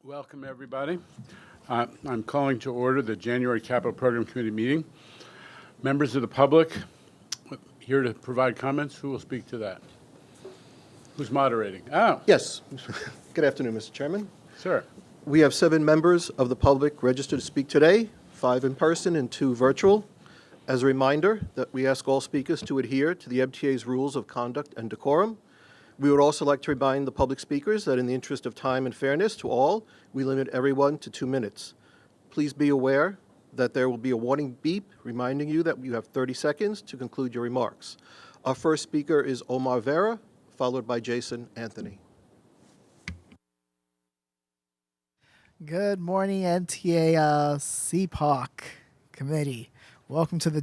Welcome, everybody. I'm calling to order the January Capital Program Committee meeting. Members of the public here to provide comments. Who will speak to that? Who's moderating? Oh, Yes. Good afternoon, Mr. Chairman. sir. We have 7 members of the public registered to speak today, 5 in person and 2 virtual. As a reminder that we ask all speakers to adhere to the MTA's rules of conduct and decorum. We would also like to remind the public speakers that in the interest of time and fairness to all, we limit everyone to 2 minutes. Please be aware that there will be a warning beep reminding you that you have 30 seconds to conclude your remarks. Our first speaker is Omar Vera, followed by Jason Anthony. Good morning, MTA CPOC committee. Welcome to the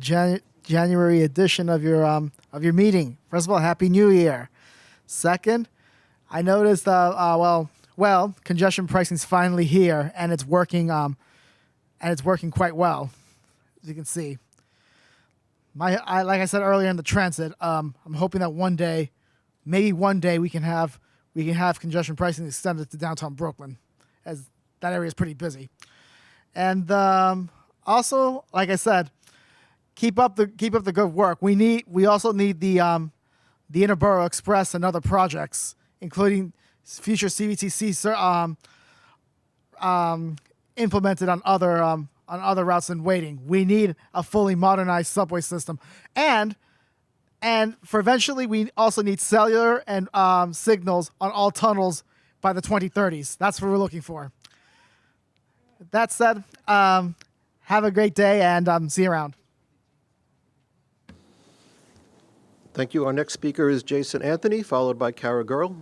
January edition of your meeting. First of all, Happy New Year. Second, I noticed congestion pricing is finally here and it's working quite well, as you can see. Like I said earlier in the transit, I'm hoping that maybe one day we can have congestion pricing extended to downtown Brooklyn, as that area is pretty busy. And also, like I said, keep up the good work. We also need the Interborough Express and other projects, including future CBTC implemented on other routes in waiting. We need a fully modernized subway system, and for eventually, we also need cellular and signals on all tunnels by the 2030s. That's what we're looking for. That said, have a great day and see you around. Thank you. Our next speaker is Jason Anthony, followed by Kara Girl.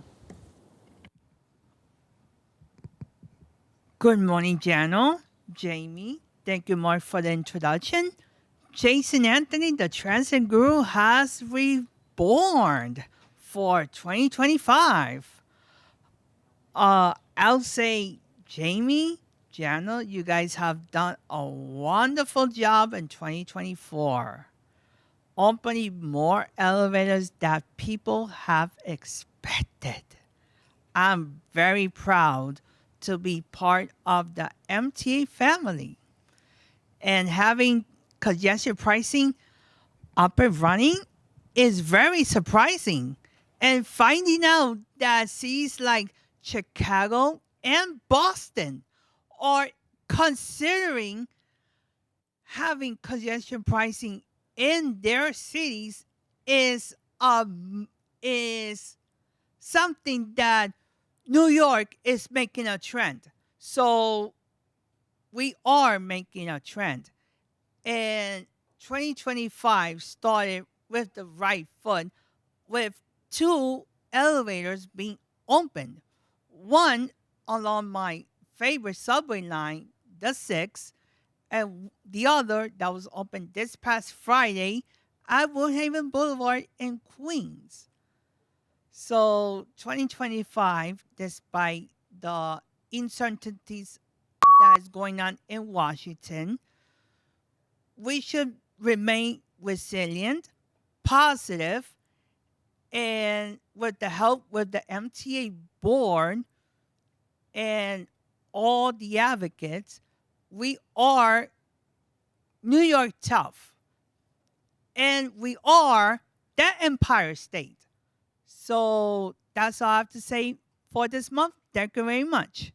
Good morning, Jano, Jamie. Thank you, Mark, for the introduction. Jason Anthony, the transit guru, has reborn for 2025. I'll say, Jamie, Jano, you guys have done a wonderful job in 2024. Opening more elevators that people have expected. I'm very proud to be part of the MTA family. And having congestion pricing up and running is very surprising. And finding out that cities like Chicago and Boston are considering having congestion pricing in their cities is something that New York is making a trend. So we are making a trend. And 2025 started with the right foot with 2 elevators being opened. One along my favorite subway line, the 6, and the other that was opened this past Friday at Woodhaven Boulevard in Queens. So 2025, despite the uncertainties that is going on in Washington, we should remain resilient, positive, and with the help with the MTA board and all the advocates, we are New York tough, and we are that Empire State. So that's all I have to say for this month. Thank you very much.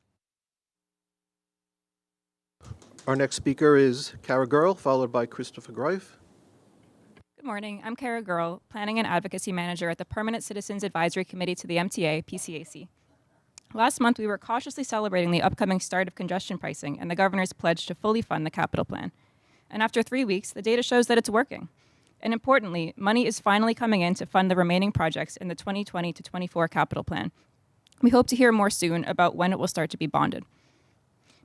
Our next speaker is Kara Girl, followed by Christopher Greif. Good morning. I'm Kara Girl, Planning and Advocacy Manager at the Permanent Citizens Advisory Committee to the MTA, PCAC. Last month, we were cautiously celebrating the upcoming start of congestion pricing and the governor's pledge to fully fund the capital plan. And after 3 weeks, the data shows that it's working. And importantly, money is finally coming in to fund the remaining projects in the 2020 to 24 capital plan. We hope to hear more soon about when it will start to be bonded.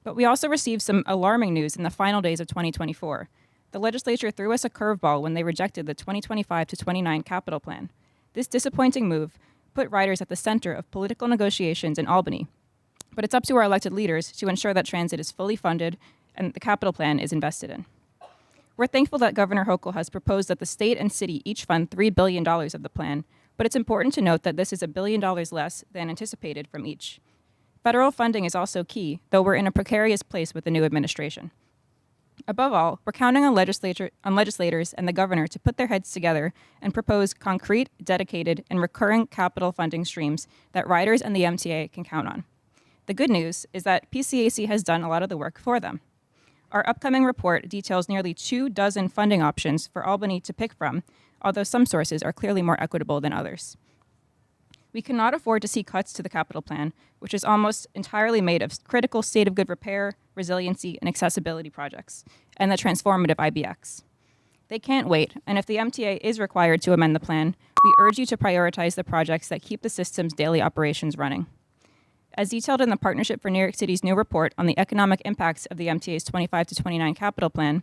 But we also received some alarming news in the final days of 2024. The legislature threw us a curveball when they rejected the 2025 to 29 capital plan. This disappointing move put riders at the center of political negotiations in Albany. But it's up to our elected leaders to ensure that transit is fully funded and the capital plan is invested in. We're thankful that Governor Hochul has proposed that the state and city each fund $3 billion of the plan, but it's important to note that this is $1 billion less than anticipated from each. Federal funding is also key, though we're in a precarious place with the new administration. Above all, we're counting on legislators and the governor to put their heads together and propose concrete, dedicated, and recurring capital funding streams that riders and the MTA can count on. The good news is that PCAC has done a lot of the work for them. Our upcoming report details nearly 24 funding options for Albany to pick from, although some sources are clearly more equitable than others. We cannot afford to see cuts to the capital plan, which is almost entirely made of critical state of good repair, resiliency, and accessibility projects, and the transformative IBX. They can't wait, and if the MTA is required to amend the plan, we urge you to prioritize the projects that keep the system's daily operations running. As detailed in the Partnership for New York City's new report on the economic impacts of the MTA's 25 to 29 capital plan,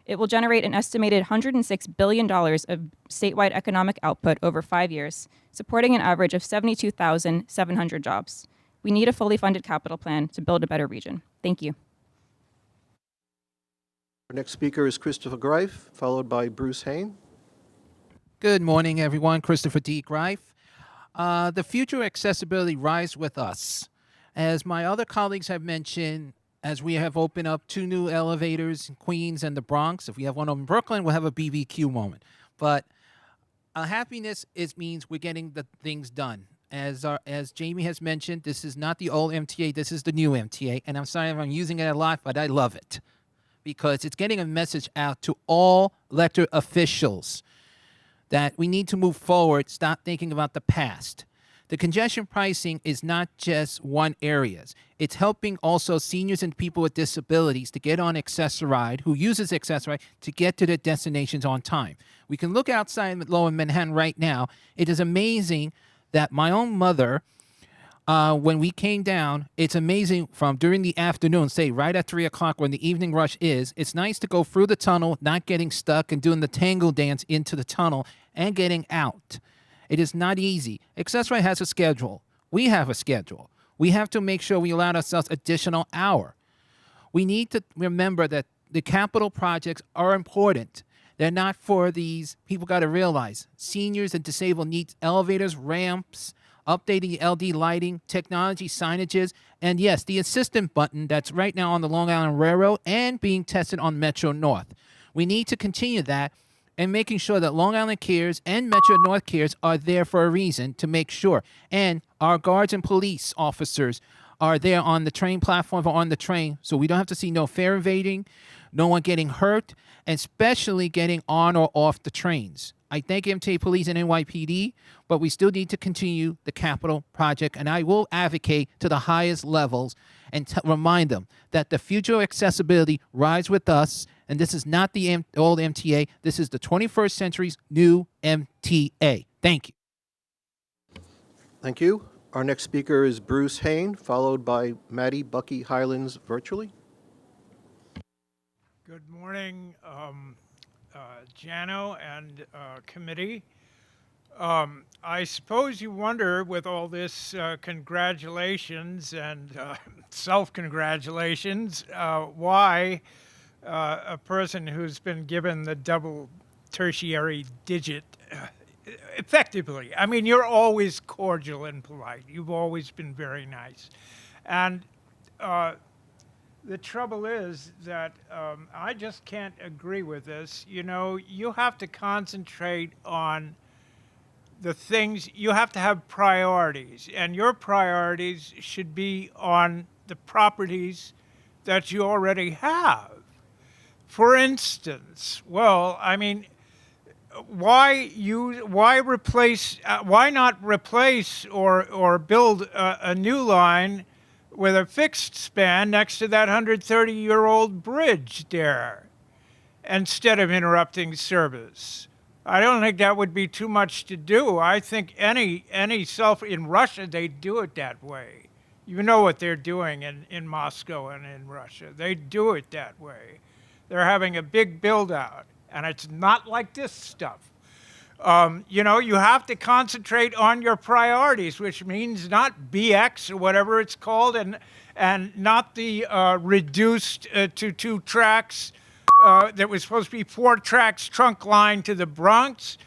it will generate an estimated $106 billion of statewide economic output over 5 years, supporting an average of 72,700 jobs. We need a fully funded capital plan to build a better region. Thank you. Our next speaker is Christopher Greif, followed by Bruce Hain. Good morning, everyone. Christopher D. Greif. The future of accessibility rise with us. As my other colleagues have mentioned, as we have opened up 2 new elevators in Queens and the Bronx. If we have one in Brooklyn, we'll have a BBQ moment. But happiness means we're getting the things done. As Jamie has mentioned, this is not the old MTA, this is the new MTA. And I'm sorry if I'm using it a lot, but I love it. Because it's getting a message out to all elected officials that we need to move forward, stop thinking about the past. The congestion pricing is not just one area. It's helping also seniors and people with disabilities to get on Access-a-Ride, who uses Access-a-Ride, to get to their destinations on time. We can look outside Lower Manhattan right now. It is amazing that my own mother, when we came down, it's amazing from during the afternoon, say right at 3 o'clock when the evening rush is, it's nice to go through the tunnel, not getting stuck and doing the tango dance into the tunnel and getting out. It is not easy. Access-a-Ride has a schedule. We have a schedule. We have to make sure we allow ourselves additional hour. We need to remember that the capital projects are important. They're not for these. People got to realize seniors and disabled need elevators, ramps, updating LD lighting, technology, signages, and yes, the assistant button that's right now on the Long Island Railroad and being tested on Metro North. We need to continue that and making sure that Long Island Cares and Metro North Cares are there for a reason to make sure. And our guards and police officers are there on the train platform or on the train, so we don't have to see no fare evading, no one getting hurt, and especially getting on or off the trains. I thank MTA Police and NYPD, but we still need to continue the capital project, and I will advocate to the highest levels and remind them that the future of accessibility rides with us, and this is not the old MTA. This is the 21st century's new MTA. Thank you. Thank you. Our next speaker is Bruce Hain, followed by Maddie Bucky Highlands virtually. Good morning, Jano and committee. I suppose you wonder, with all this congratulations and self-congratulations, why a person who's been given the double tertiary digit effectively. I mean, you're always cordial and polite. You've always been very nice. And the trouble is that I just can't agree with this. You know, you have to concentrate on the things, you have to have priorities, and your priorities should be on the properties that you already have. For instance, well, I mean, why not replace or build a new line with a fixed span next to that 130-year-old bridge there, instead of interrupting service? I don't think that would be too much to do. I think in Russia, they do it that way. You know what they're doing in Moscow and in Russia. They do it that way. They're having a big build-out, and it's not like this stuff. You know, you have to concentrate on your priorities, which means not BX or whatever it's called, and not the reduced to 2 tracks that was supposed to be 4 tracks trunk line to the Bronx,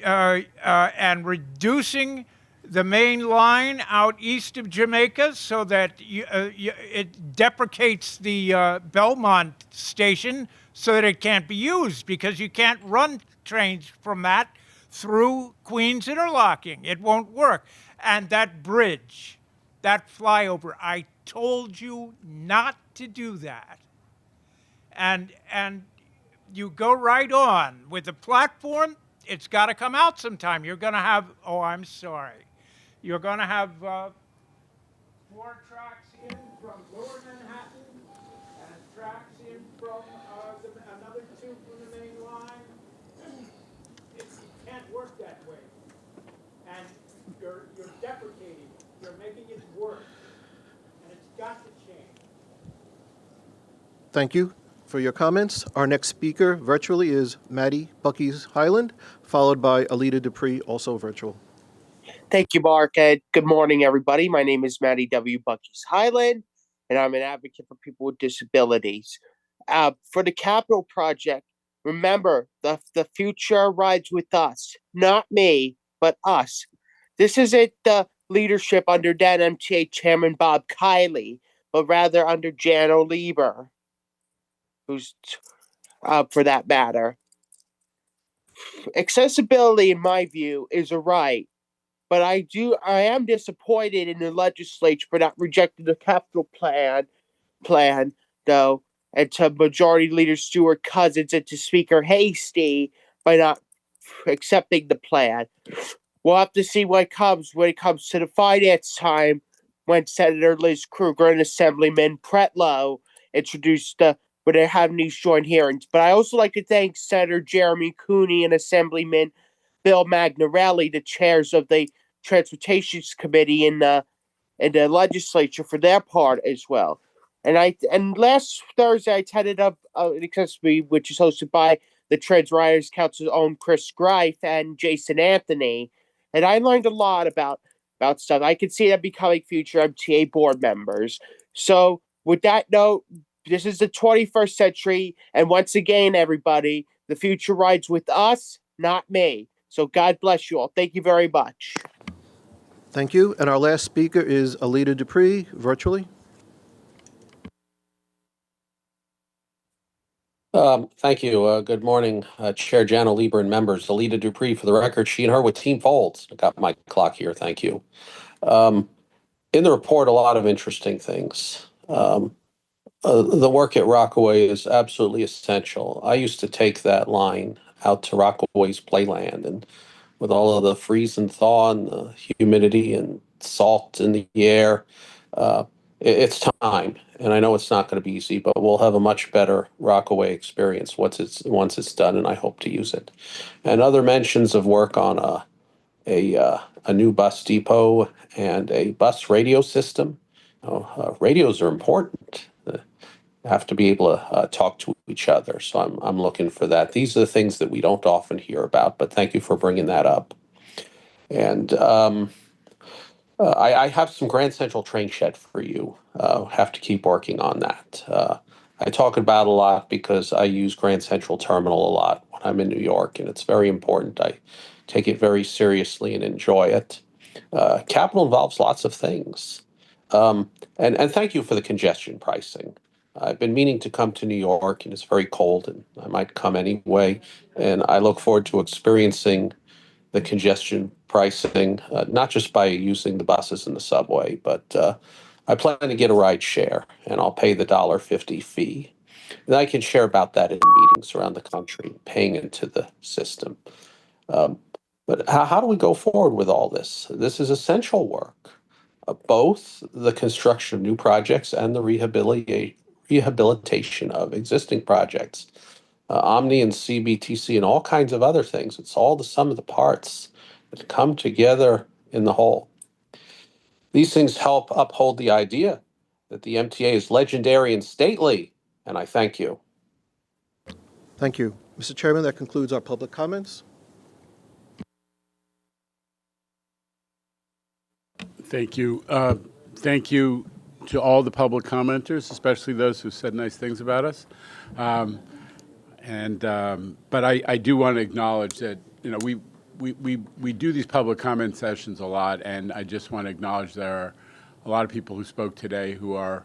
and reducing the main line out east of Jamaica so that it deprecates the Belmont station so that it can't be used because you can't run trains from that through Queens Interlocking. It won't work. And that bridge, that flyover, I told you not to do that. And you go right on. With the platform, it's got to come out sometime. You're going to have, oh, I'm sorry. You're going to have 4 tracks in from Lower Manhattan and tracks in from another 2 from the main line. It can't work that way. And you're deprecating it. You're making it worse. And it's got to change. Thank you for your comments. Our next speaker virtually is Maddie Bucky's Highland, followed by Alita Dupree, also virtual. Thank you, Mark. And good morning, everybody. My name is Matty W. Bucky's Highland, and I'm an advocate for people with disabilities. For the capital project, remember, the future rides with us. Not me, but us. This isn't the leadership under then MTA Chairman Bob Kiley, but rather under Jan O'Lieber, who's for that matter. Accessibility, in my view, is a right. But I am disappointed in the legislature for not rejecting the capital plan, though, and to Majority Leader Stuart Cousins and to Speaker Hasty by not accepting the plan. We'll have to see what comes when it comes to the finance time when Senator Liz Krueger and Assemblyman Pretlow introduced when they're having these joint hearings. But I also like to thank Senator Jeremy Cooney and Assemblyman Bill Magnarelli, the chairs of the Transportation Committee in the legislature, for their part as well. And last Thursday I attended an accessibility which is hosted by the Trans Riders Council's own Chris Greif and Jason Anthony, and I learned a lot about stuff. I can see them becoming future MTA board members. So with that note, this is the 21st century, and once again, everybody, the future rides with us, not me. So God bless you all. Thank you very much. Thank you. And our last speaker is Alita Dupree, virtually. Thank you. Good morning, Chair Jana Lieber and members. Alita Dupree, for the record, she and her with Team Folds. I got my clock here. Thank you. In the report, a lot of interesting things. The work at Rockaway is absolutely essential. I used to take that line out to Rockaway's playland, and with all of the freeze and thaw and the humidity and salt in the air, it's time. And I know it's not going to be easy, but we'll have a much better Rockaway experience once it's done, and I hope to use it. And other mentions of work on a new bus depot and a bus radio system. Radios are important. Have to be able to talk to each other. So I'm looking for that. These are the things that we don't often hear about, but thank you for bringing that up. And I have some Grand Central train shed for you. Have to keep working on that. I talk about it a lot because I use Grand Central Terminal a lot when I'm in New York, and it's very important. I take it very seriously and enjoy it. Capital involves lots of things. And thank you for the congestion pricing. I've been meaning to come to New York, and it's very cold, and I might come anyway. And I look forward to experiencing the congestion pricing, not just by using the buses and the subway, but I plan to get a ride share, and I'll pay the $1.50 fee. And I can share about that in meetings around the country, paying into the system. But how do we go forward with all this? This is essential work. Both the construction of new projects and the rehabilitation of existing projects, Omni and CBTC and all kinds of other things. It's all the sum of the parts that come together in the whole. These things help uphold the idea that the MTA is legendary and stately, and I thank you. Thank you. Mr. Chairman, that concludes our public comments. Thank you. Thank you to all the public commenters, especially those who said nice things about us. But I do want to acknowledge that we do these public comment sessions a lot, and I just want to acknowledge there are a lot of people who spoke today who are,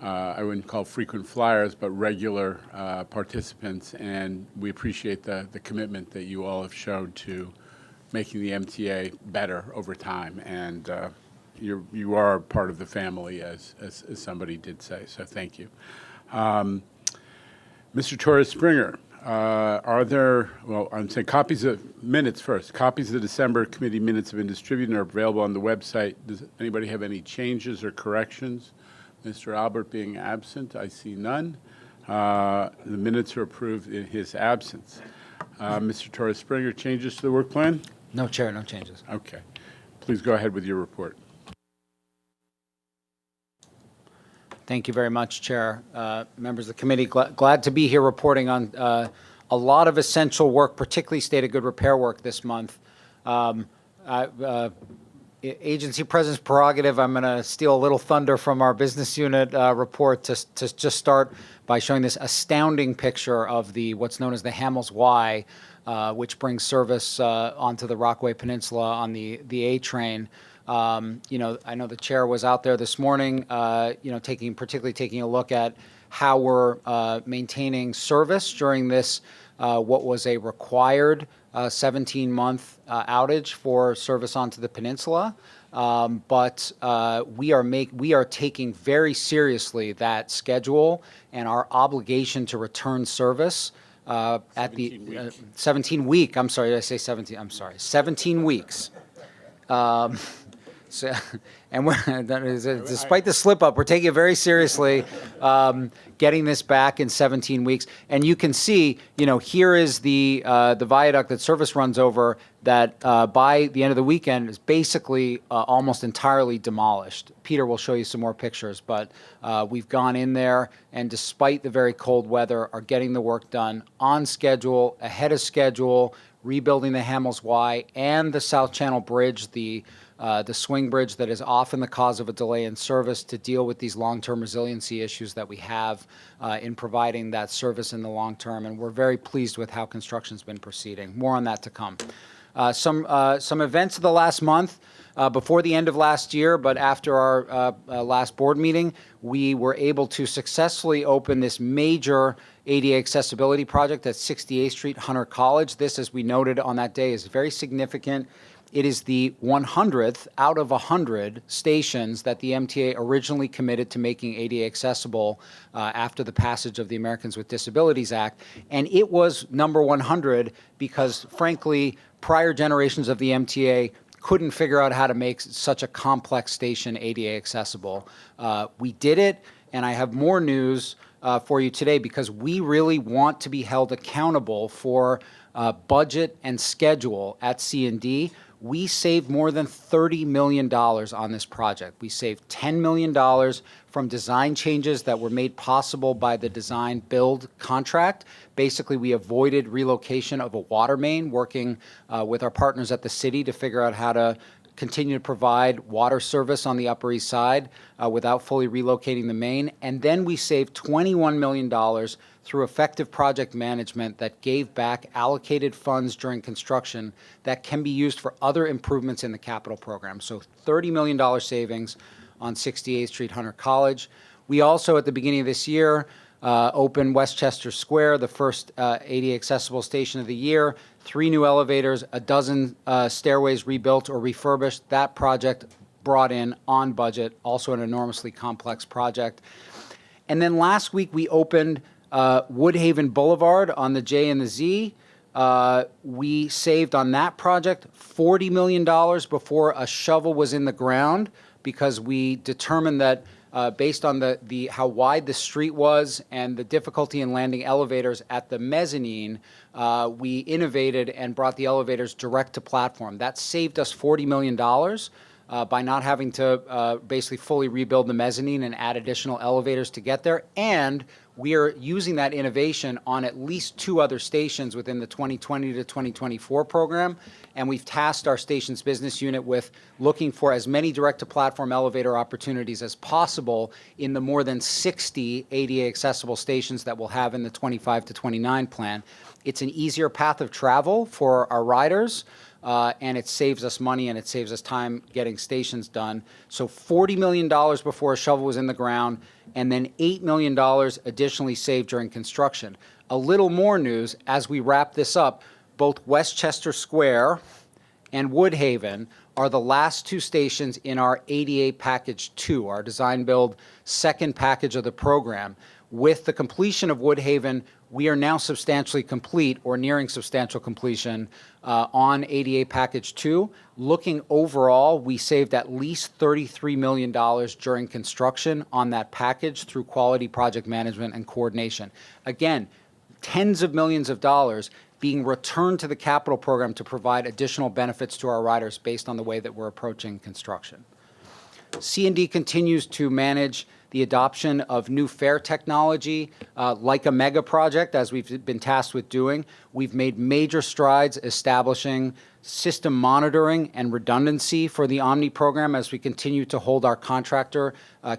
I wouldn't call frequent flyers, but regular participants, and we appreciate the commitment that you all have showed to making the MTA better over time, and you are part of the family, as somebody did say, so thank you. Mr. Torres Springer, are there, well, I'm saying copies of minutes first. Copies of the December committee minutes have been distributed and are available on the website. Does anybody have any changes or corrections? Mr. Albert being absent, I see none. The minutes are approved in his absence. Mr. Torres Springer, changes to the work plan? No, Chair, no changes. Okay. Please go ahead with your report. Thank you very much, Chair. Members of the committee, glad to be here reporting on a lot of essential work, particularly state of good repair work this month. Agency President's prerogative, I'm going to steal a little thunder from our business unit report to just start by showing this astounding picture of what's known as the Hamels Y, which brings service onto the Rockaway Peninsula on the A train. You know, I know the chair was out there this morning, you know, particularly taking a look at how we're maintaining service during this, what was a required 17-month outage for service onto the peninsula. But we are taking very seriously that schedule and our obligation to return service at the 17 week. I'm sorry, did I say 17? I'm sorry, 17 weeks. So, and despite the slip up, we're taking it very seriously, getting this back in 17 weeks. And you can see, you know, here is the viaduct that service runs over that by the end of the weekend is basically almost entirely demolished. Peter will show you some more pictures, but we've gone in there and despite the very cold weather are getting the work done on schedule, ahead of schedule, rebuilding the Hamels Y and the South Channel Bridge, the swing bridge that is often the cause of a delay in service to deal with these long-term resiliency issues that we have in providing that service in the long term. And we're very pleased with how construction's been proceeding. More on that to come. Some events of the last month. Before the end of last year, but after our last board meeting, we were able to successfully open this major ADA accessibility project at 68th Street, Hunter College. This, as we noted on that day, is very significant. It is the 100th out of 100 stations that the MTA originally committed to making ADA accessible after the passage of the Americans with Disabilities Act. And it was number 100 because, frankly, prior generations of the MTA couldn't figure out how to make such a complex station ADA accessible. We did it, and I have more news for you today because we really want to be held accountable for budget and schedule at C&D. We saved more than $30 million on this project. We saved $10 million from design changes that were made possible by the design build contract. Basically, we avoided relocation of a water main, working with our partners at the city to figure out how to continue to provide water service on the Upper East Side without fully relocating the main. And then we saved $21 million through effective project management that gave back allocated funds during construction that can be used for other improvements in the capital program. So $30 million savings on 68th Street, Hunter College. We also, at the beginning of this year, opened Westchester Square, the first ADA accessible station of the year, 3 new elevators, a dozen stairways rebuilt or refurbished. That project brought in on budget, also an enormously complex project. And then last week we opened Woodhaven Boulevard on the J and the Z. We saved on that project $40 million before a shovel was in the ground because we determined that based on how wide the street was and the difficulty in landing elevators at the mezzanine, we innovated and brought the elevators direct to platform. That saved us $40 million by not having to basically fully rebuild the mezzanine and add additional elevators to get there. And we are using that innovation on at least 2 other stations within the 2020 to 2024 program. And we've tasked our stations business unit with looking for as many direct-to-platform elevator opportunities as possible in the more than 60 ADA accessible stations that we'll have in the 25 to 29 plan. It's an easier path of travel for our riders. and it saves us money and it saves us time getting stations done. So $40 million before a shovel was in the ground, and then $8 million additionally saved during construction. A little more news as we wrap this up, both Westchester Square and Woodhaven are the last two stations in our ADA Package 2, our design build second package of the program. With the completion of Woodhaven, we are now substantially complete or nearing substantial completion on ADA Package 2. Looking overall, we saved at least $33 million during construction on that package through quality project management and coordination. Again, tens of millions of dollars being returned to the capital program to provide additional benefits to our riders based on the way that we're approaching construction. C&D continues to manage the adoption of new fare technology, like a mega project, as we've been tasked with doing. We've made major strides establishing system monitoring and redundancy for the Omni program as we continue to hold our contractor,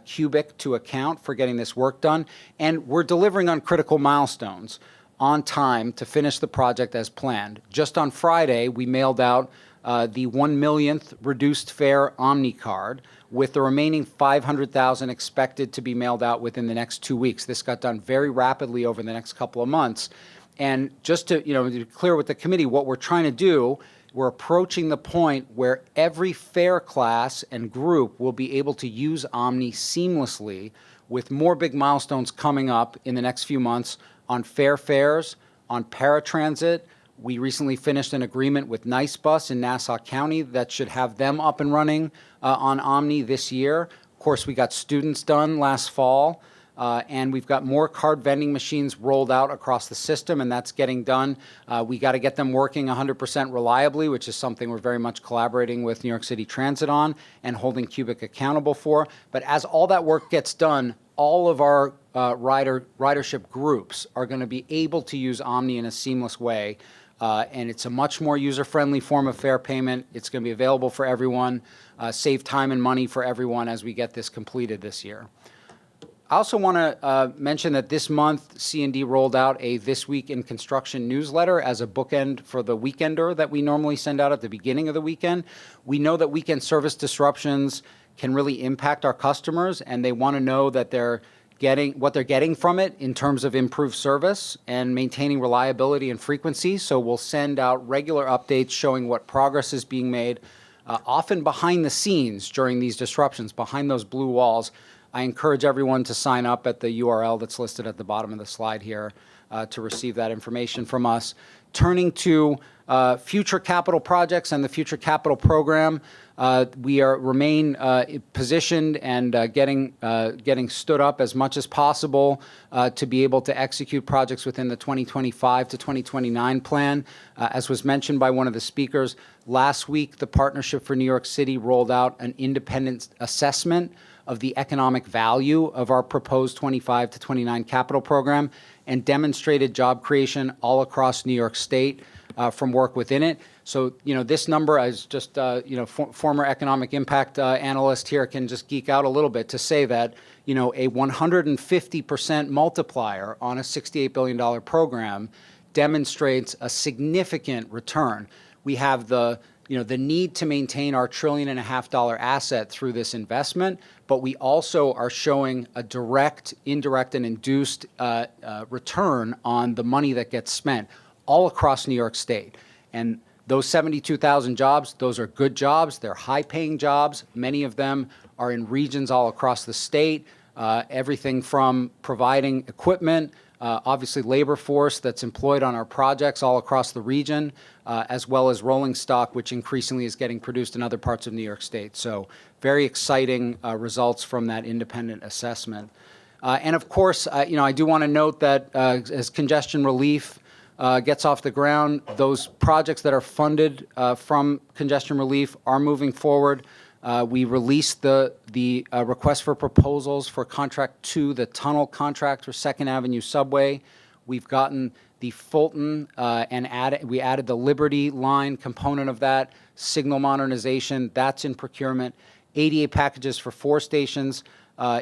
Cubic, to account for getting this work done. And we're delivering on critical milestones on time to finish the project as planned. Just on Friday, we mailed out the 1 millionth reduced fare Omni card, with the remaining 500,000 expected to be mailed out within the next 2 weeks. This got done very rapidly over the next couple of months. And just to, to be clear with the committee, what we're trying to do, we're approaching the point where every fare class and group will be able to use Omni seamlessly, with more big milestones coming up in the next few months on fares, on paratransit. We recently finished an agreement with Nice Bus in Nassau County that should have them up and running on Omni this year. Of course, we got students done last fall, and we've got more card vending machines rolled out across the system, and that's getting done. We got to get them working 100% reliably, which is something we're very much collaborating with New York City Transit on and holding Cubic accountable for. But as all that work gets done, all of our ridership groups are going to be able to use Omni in a seamless way. And it's a much more user-friendly form of fare payment. It's going to be available for everyone, save time and money for everyone as we get this completed this year. I also want to mention that this month, C&D rolled out a This Week in Construction newsletter as a bookend for the weekender that we normally send out at the beginning of the weekend. We know that weekend service disruptions can really impact our customers, and they want to know that they're getting what they're getting from it in terms of improved service and maintaining reliability and frequency. So we'll send out regular updates showing what progress is being made, often behind the scenes during these disruptions, behind those blue walls. I encourage everyone to sign up at the URL that's listed at the bottom of the slide here to receive that information from us. Turning to future capital projects and the future capital program, we remain positioned and getting stood up as much as possible to be able to execute projects within the 2025 to 2029 plan. As was mentioned by one of the speakers, last week the Partnership for New York City rolled out an independent assessment of the economic value of our proposed 25 to 29 capital program and demonstrated job creation all across New York State from work within it. So, this number, as just, former economic impact analyst here can just geek out a little bit to say that, a 150% multiplier on a $68 billion program demonstrates a significant return. We have the need to maintain our $1.5 trillion asset through this investment, but we also are showing a direct, indirect, and induced return on the money that gets spent all across New York State. And those 72,000 jobs, those are good jobs. They're high-paying jobs. Many of them are in regions all across the state, everything from providing equipment, obviously labor force that's employed on our projects all across the region, as well as rolling stock, which increasingly is getting produced in other parts of New York State. So very exciting results from that independent assessment. And of course, I do want to note that as congestion relief gets off the ground, those projects that are funded from congestion relief are moving forward. We released the request for proposals for Contract 2, the tunnel contract for 2nd Avenue Subway. We've gotten the Fulton and we added the Liberty line component of that, signal modernization, that's in procurement, ADA packages for 4 stations,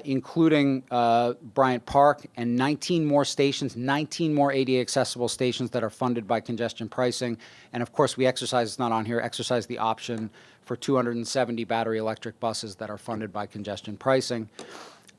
including Bryant Park, and 19 more stations, 19 more ADA accessible stations that are funded by congestion pricing. And of course, we exercise, it's not on here, exercise the option for 270 battery electric buses that are funded by congestion pricing.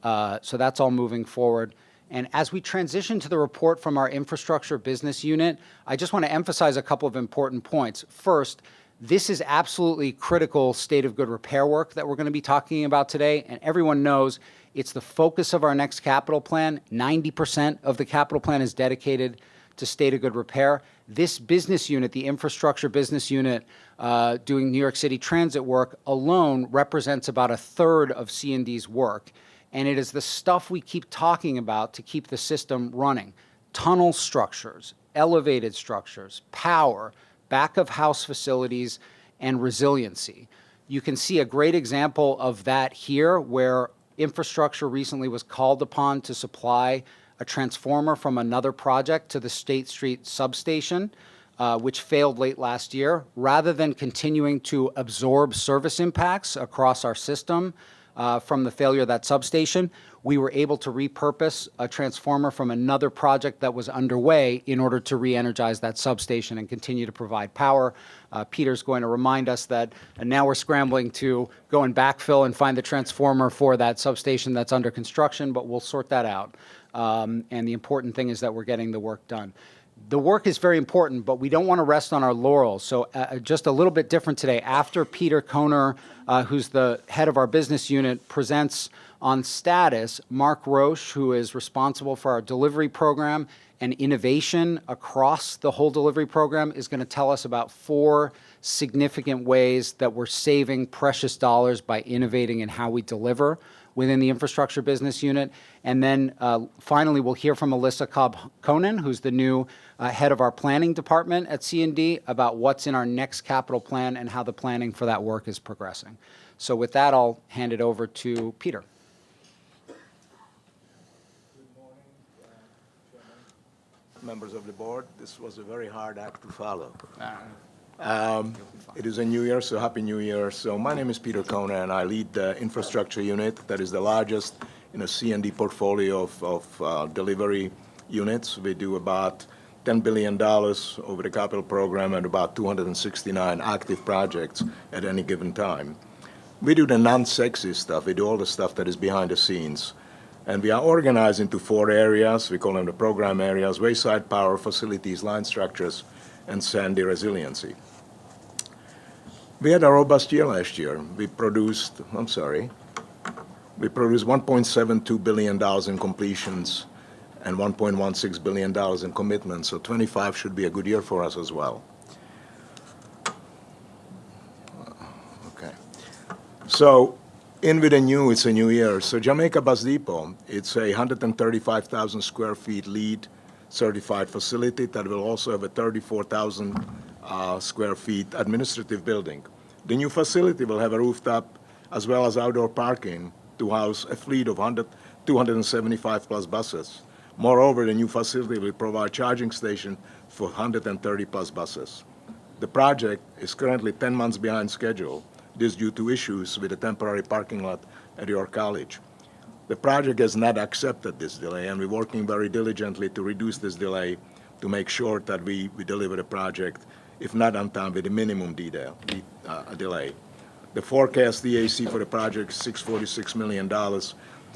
So that's all moving forward. And as we transition to the report from our infrastructure business unit, I just want to emphasize a couple of important points. First, this is absolutely critical state of good repair work that we're going to be talking about today, and everyone knows it's the focus of our next capital plan. 90% of the capital plan is dedicated to state of good repair. This business unit, the infrastructure business unit, doing New York City transit work alone represents about a third of C&D's work. And it is the stuff we keep talking about to keep the system running. Tunnel structures, elevated structures, power, back-of-house facilities, and resiliency. You can see a great example of that here, where infrastructure recently was called upon to supply a transformer from another project to the State Street substation, which failed late last year. Rather than continuing to absorb service impacts across our system, from the failure of that substation, we were able to repurpose a transformer from another project that was underway in order to re-energize that substation and continue to provide power. Peter's going to remind us that, and now we're scrambling to go and backfill and find the transformer for that substation that's under construction, but we'll sort that out. And the important thing is that we're getting the work done. The work is very important, but we don't want to rest on our laurels. So just a little bit different today. After Peter Koner, who's the head of our business unit, presents on status, Mark Roche, who is responsible for our delivery program and innovation across the whole delivery program, is going to tell us about 4 significant ways that we're saving precious dollars by innovating in how we deliver within the infrastructure business unit. And then finally, we'll hear from Alyssa Cobb-Conan, who's the new head of our planning department at C&D, about what's in our next capital plan and how the planning for that work is progressing. So with that, I'll hand it over to Peter. Members of the board, this was a very hard act to follow. It is a new year, so Happy New Year. So my name is Peter Kona, and I lead the infrastructure unit that is the largest in a C&D portfolio of delivery units. We do about $10 billion over the capital program and about 269 active projects at any given time. We do the non-sexy stuff. We do all the stuff that is behind the scenes. And we are organized into 4 areas. We call them the program areas: wayside power, facilities, line structures, and Sandy resiliency. We had a robust year last year. We produced $1.72 billion in completions and $1.16 billion in commitments. So 25 should be a good year for us as well. Okay. So in with a new, it's a new year. So Jamaica Bus Depot, it's a 135,000 square feet LEED certified facility that will also have a 34,000 square feet administrative building. The new facility will have a rooftop as well as outdoor parking to house a fleet of 275 plus buses. Moreover, the new facility will provide charging station for 130 plus buses. The project is currently 10 months behind schedule. This due to issues with a temporary parking lot at York College. The project has not accepted this delay, and we're working very diligently to reduce this delay to make sure that we deliver the project, if not on time, with a minimum delay. The forecast DAC for the project is $646 million. It's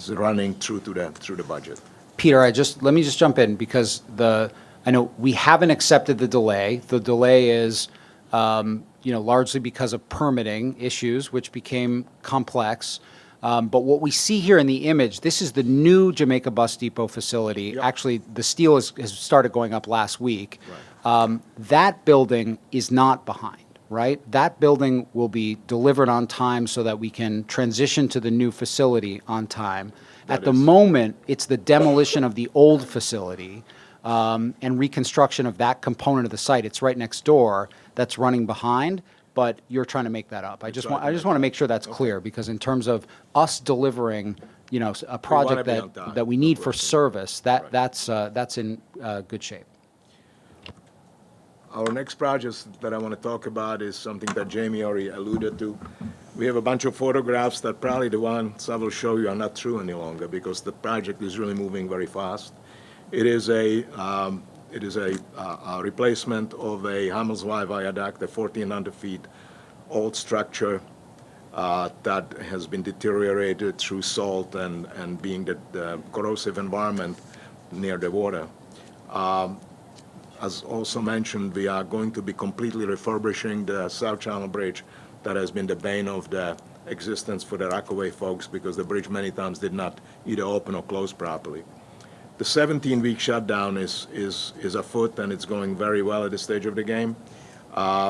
running through the budget. Peter, let me just jump in, because I know we haven't accepted the delay. The delay is largely because of permitting issues, which became complex. But what we see here in the image, this is the new Jamaica Bus Depot facility. Yep. Actually, the steel has started going up last week. Right. That building is not behind, right? That building will be delivered on time so that we can transition to the new facility on time. At the moment, it's the demolition of the old facility and reconstruction of that component of the site. It's right next door that's running behind. But you're trying to make that up. I just want to make sure that's clear, because in terms of us delivering, a project that we need for service, that's in good shape. Our next project that I want to talk about is something that Jamie already alluded to. We have a bunch of photographs that probably the ones I will show you are not true any longer because the project is really moving very fast. It is a replacement of a Hammerswey viaduct, a 1,400 feet old structure that has been deteriorated through salt and being the corrosive environment near the water. As also mentioned, we are going to be completely refurbishing the South Channel Bridge that has been the bane of the existence for the Rockaway folks because the bridge many times did not either open or close properly. The 17-week shutdown is afoot, and it's going very well at this stage of the game. I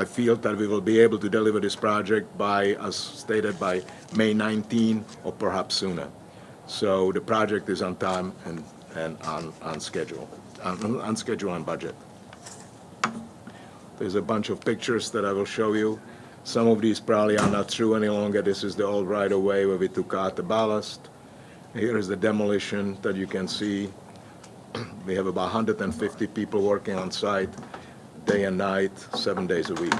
feel that we will be able to deliver this project by, as stated, by May 19 or perhaps sooner. So the project is on time and on schedule, on schedule and budget. There's a bunch of pictures that I will show you. Some of these probably are not true any longer. This is the old right-of-way where we took out the ballast. Here is the demolition that you can see. We have about 150 people working on site, day and night, 7 days a week.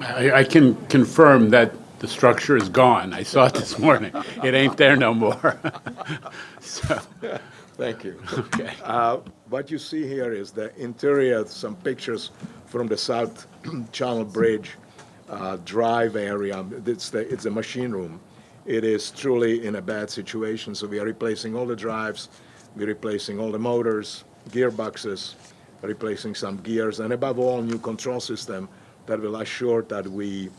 I can confirm that the structure is gone. I saw it this morning. It ain't there no more. So, Thank you. okay. What you see here is the interior, some pictures from the South Channel Bridge drive area. It's a machine room. It is truly in a bad situation, so we are replacing all the drives, we're replacing all the motors, gearboxes, replacing some gears, and above all, new control system that will assure that we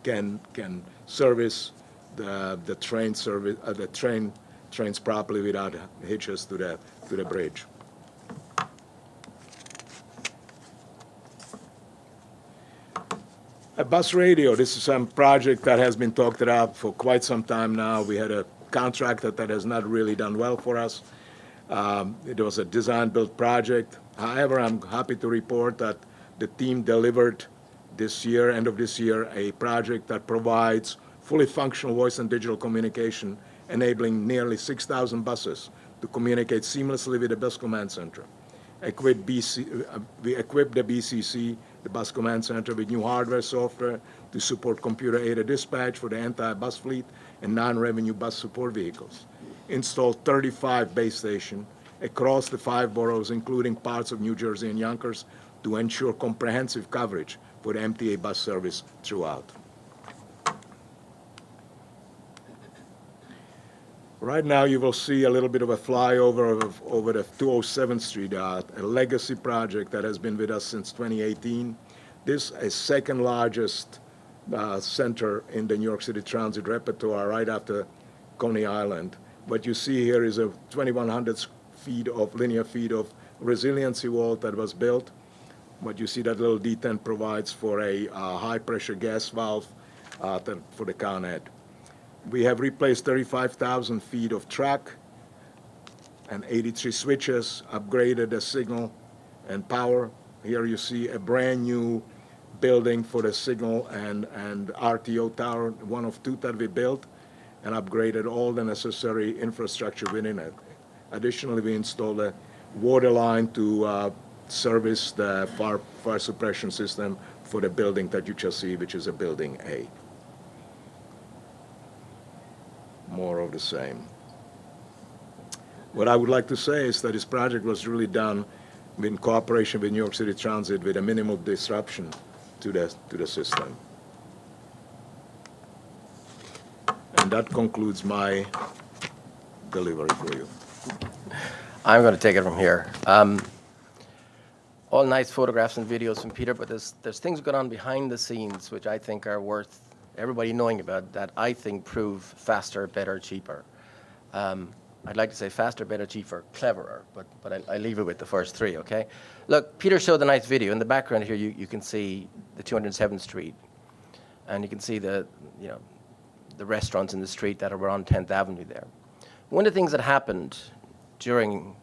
can service the train service trains properly without hitches to the bridge. A bus radio, this is some project that has been talked about for quite some time now. We had a contractor that has not really done well for us. It was a design-build project. However, I'm happy to report that the team delivered this year, end of this year, a project that provides fully functional voice and digital communication, enabling nearly 6,000 buses to communicate seamlessly with the bus command center. We equipped the BCC, the bus command center, with new hardware software to support computer-aided dispatch for the entire bus fleet and non-revenue bus support vehicles. Installed 35 base stations across the 5 boroughs, including parts of New Jersey and Yonkers, to ensure comprehensive coverage for the MTA bus service throughout. Right now, you will see a little bit of a flyover over the 207th Street, a legacy project that has been with us since 2018. This is second largest center in the New York City Transit repertoire, right after Coney Island. What you see here is a 2,100 linear feet of resiliency wall that was built. What you see, that little detent provides for a high-pressure gas valve for the Con Ed. We have replaced 35,000 feet of track and 83 switches, upgraded the signal and power. Here you see a brand new building for the signal and RTO tower, one of 2 that we built, and upgraded all the necessary infrastructure within it. Additionally, we installed a water line to service the fire suppression system for the building that you just see, which is a Building A. More of the same. What I would like to say is that this project was really done in cooperation with New York City Transit with a minimal disruption to the system. And that concludes my delivery for you. I'm going to take it from here. All nice photographs and videos from Peter, but there's things going on behind the scenes which I think are worth everybody knowing about, that I think prove faster, better, cheaper. I'd like to say faster, better, cheaper, cleverer, but I leave it with the first 3, okay? Look, Peter showed a nice video. In the background here, you can see the 207th Street, and you can see the restaurants in the street that are on 10th Avenue there. One of the things that happened during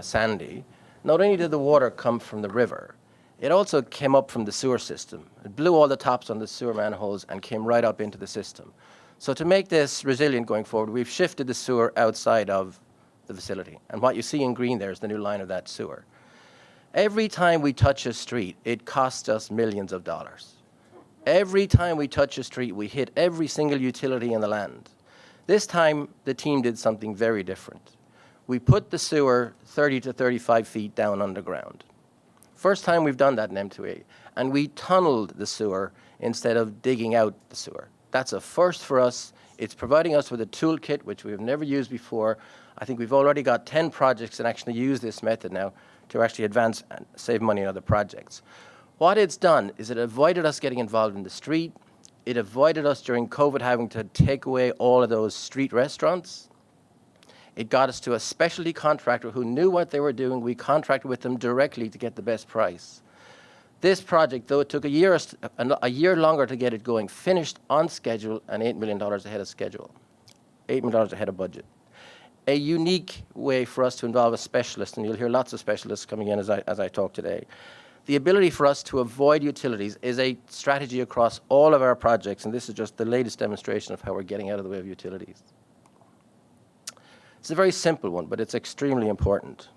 Sandy, not only did the water come from the river, it also came up from the sewer system. It blew all the tops on the sewer manholes and came right up into the system. So to make this resilient going forward, we've shifted the sewer outside of the facility. And what you see in green there is the new line of that sewer. Every time we touch a street, it costs us millions of dollars. Every time we touch a street, we hit every single utility in the land. This time, the team did something very different. We put the sewer 30 to 35 feet down underground. First time we've done that in MTA. And we tunneled the sewer instead of digging out the sewer. That's a first for us. It's providing us with a toolkit which we've never used before. I think we've already got 10 projects that actually use this method now to actually advance and save money on other projects. What it's done is it avoided us getting involved in the street. It avoided us during COVID having to take away all of those street restaurants. It got us to a specialty contractor who knew what they were doing. We contracted with them directly to get the best price. This project, though it took a year longer to get it going, finished on schedule and $8 million ahead of schedule, $8 million ahead of budget. A unique way for us to involve a specialist, and you'll hear lots of specialists coming in as I talk today. The ability for us to avoid utilities is a strategy across all of our projects, and this is just the latest demonstration of how we're getting out of the way of utilities. It's a very simple one, but it's extremely important.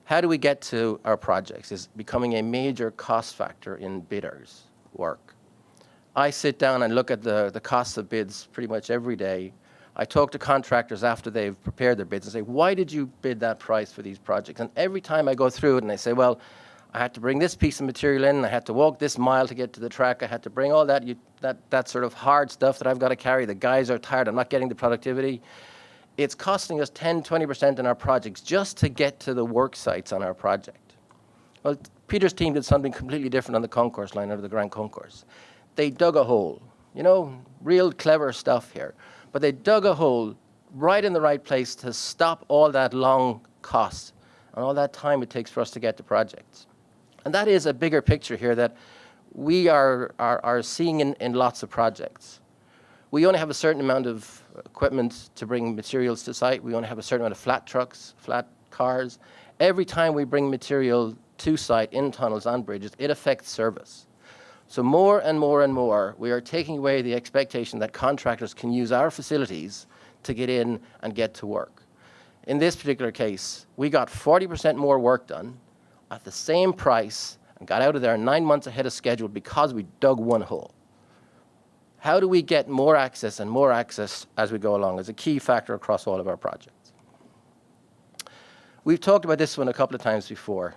How do we get to our projects is becoming a major cost factor in bidders' work. I sit down and look at the costs of bids pretty much every day. I talk to contractors after they've prepared their bids and say, why did you bid that price for these projects? And every time I go through it and I say, well, I had to bring this piece of material in, I had to walk this mile to get to the track, I had to bring all that sort of hard stuff that I've got to carry, the guys are tired, I'm not getting the productivity. It's costing us 10, 20% in our projects just to get to the work sites on our project. Well, Peter's team did something completely different on the concourse line, over the Grand Concourse. They dug a hole, you know, real clever stuff here. But they dug a hole right in the right place to stop all that long cost and all that time it takes for us to get to projects. And that is a bigger picture here that we are seeing in lots of projects. We only have a certain amount of equipment to bring materials to site. We only have a certain amount of flat trucks, flat cars. Every time we bring material to site in tunnels, on bridges, it affects service. So more and more and more, we are taking away the expectation that contractors can use our facilities to get in and get to work. In this particular case, we got 40% more work done at the same price and got out of there 9 months ahead of schedule because we dug one hole. How do we get more access and more access as we go along is a key factor across all of our projects. We've talked about this one a couple of times before.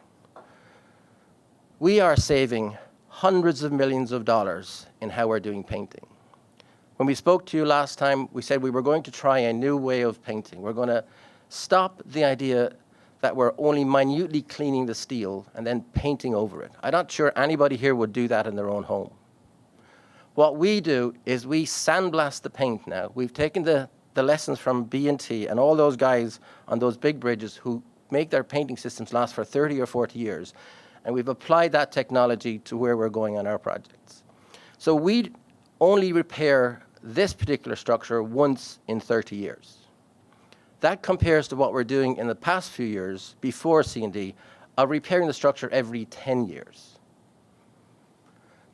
We are saving hundreds of millions of dollars in how we're doing painting. When we spoke to you last time, we said we were going to try a new way of painting. We're going to stop the idea that we're only minutely cleaning the steel and then painting over it. I'm not sure anybody here would do that in their own home. What we do is we sandblast the paint now. We've taken the lessons from B&T and all those guys on those big bridges who make their painting systems last for 30 or 40 years. And we've applied that technology to where we're going on our projects. So we only repair this particular structure once in 30 years. That compares to what we're doing in the past few years before C&D of repairing the structure every 10 years.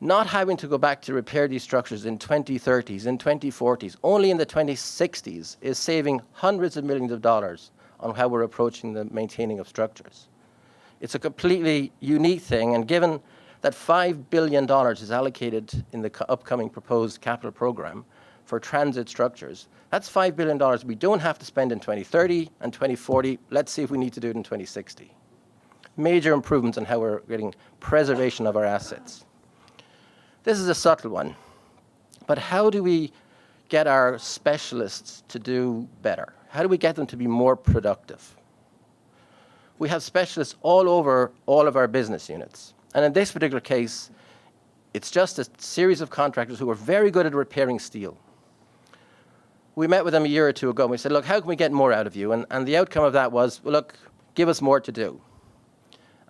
Not having to go back to repair these structures in 2030s, in 2040s, only in the 2060s is saving hundreds of millions of dollars on how we're approaching the maintaining of structures. It's a completely unique thing, and given that $5 billion is allocated in the upcoming proposed capital program for transit structures, that's $5 billion we don't have to spend in 2030 and 2040. Let's see if we need to do it in 2060. Major improvements in how we're getting preservation of our assets. This is a subtle one, but how do we get our specialists to do better? How do we get them to be more productive? We have specialists all over all of our business units. And in this particular case, it's just a series of contractors who are very good at repairing steel. We met with them a year or two ago and we said, look, how can we get more out of you? And the outcome of that was, well, look, give us more to do.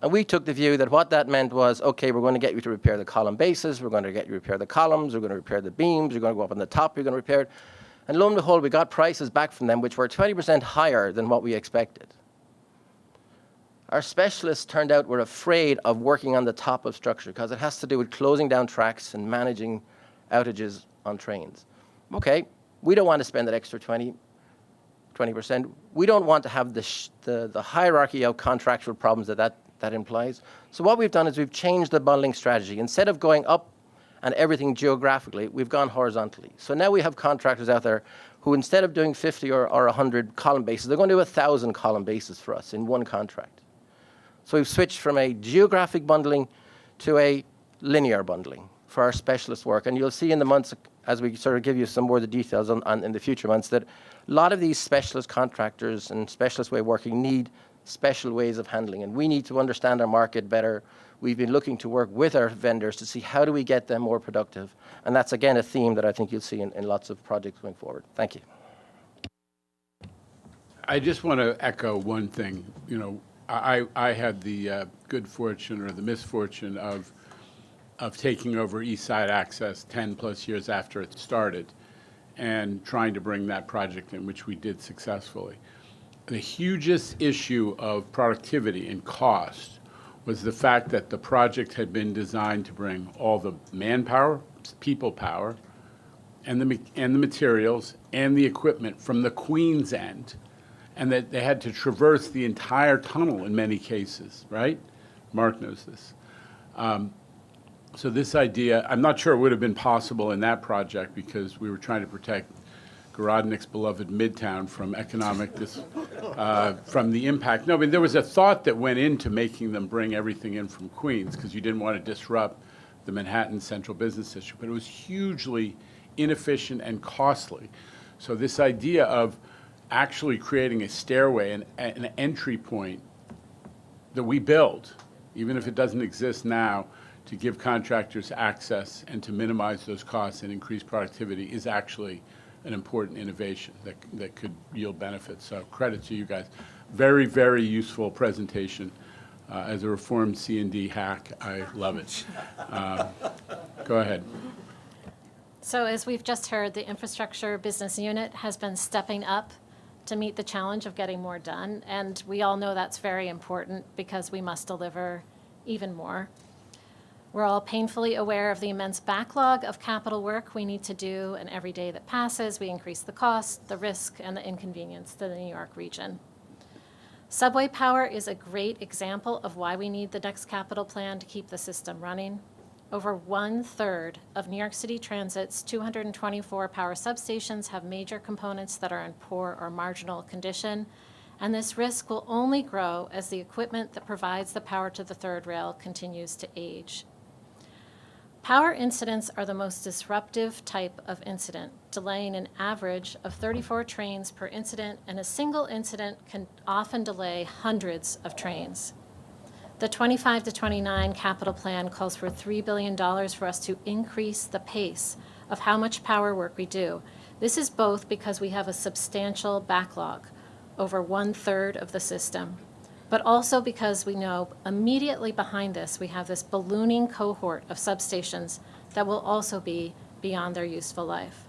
And we took the view that what that meant was, okay, we're going to get you to repair the column bases, we're going to get you to repair the columns, we're going to repair the beams, you're going to go up on the top, you're going to repair it. And lo and behold, we got prices back from them which were 20% higher than what we expected. Our specialists turned out were afraid of working on the top of structure because it has to do with closing down tracks and managing outages on trains. Okay, we don't want to spend that extra 20%. We don't want to have the hierarchy of contractual problems that that implies. So what we've done is we've changed the bundling strategy. Instead of going up and everything geographically, we've gone horizontally. So now we have contractors out there who, instead of doing 50 or 100 column bases, they're going to do 1,000 column bases for us in one contract. So we've switched from a geographic bundling to a linear bundling for our specialist work. And you'll see in the months, as we sort of give you some more of the details in the future months, that a lot of these specialist contractors and specialist way of working need special ways of handling. And we need to understand our market better. We've been looking to work with our vendors to see how do we get them more productive. And that's, again, a theme that I think you'll see in lots of projects going forward. Thank you. I just want to echo one thing. You know, I had the good fortune or the misfortune of taking over East Side Access 10 plus years after it started and trying to bring that project in, which we did successfully. The hugest issue of productivity and cost was the fact that the project had been designed to bring all the manpower, people power, and the materials and the equipment from the Queens end, and that they had to traverse the entire tunnel in many cases, right? Mark knows this. So this idea, I'm not sure it would have been possible in that project because we were trying to protect Gorodnik's beloved Midtown from from the impact. No, I mean, there was a thought that went into making them bring everything in from Queens because you didn't want to disrupt the Manhattan Central Business District, but it was hugely inefficient and costly. So this idea of actually creating a stairway and an entry point that we build, even if it doesn't exist now, to give contractors access and to minimize those costs and increase productivity is actually an important innovation that could yield benefits. So credit to you guys. Very, very useful presentation. As a reformed C&D hack, I love it. Go ahead. So as we've just heard, the infrastructure business unit has been stepping up to meet the challenge of getting more done. And we all know that's very important because we must deliver even more. We're all painfully aware of the immense backlog of capital work we need to do, and every day that passes, we increase the cost, the risk, and the inconvenience to the New York region. Subway power is a great example of why we need the next capital plan to keep the system running. Over 1/3 of New York City Transit's 224 power substations have major components that are in poor or marginal condition, and this risk will only grow as the equipment that provides the power to the third rail continues to age. Power incidents are the most disruptive type of incident, delaying an average of 34 trains per incident, and a single incident can often delay hundreds of trains. The 25 to 29 capital plan calls for $3 billion for us to increase the pace of how much power work we do. This is both because we have a substantial backlog, over 1/3 of the system, but also because we know immediately behind this we have this ballooning cohort of substations that will also be beyond their useful life.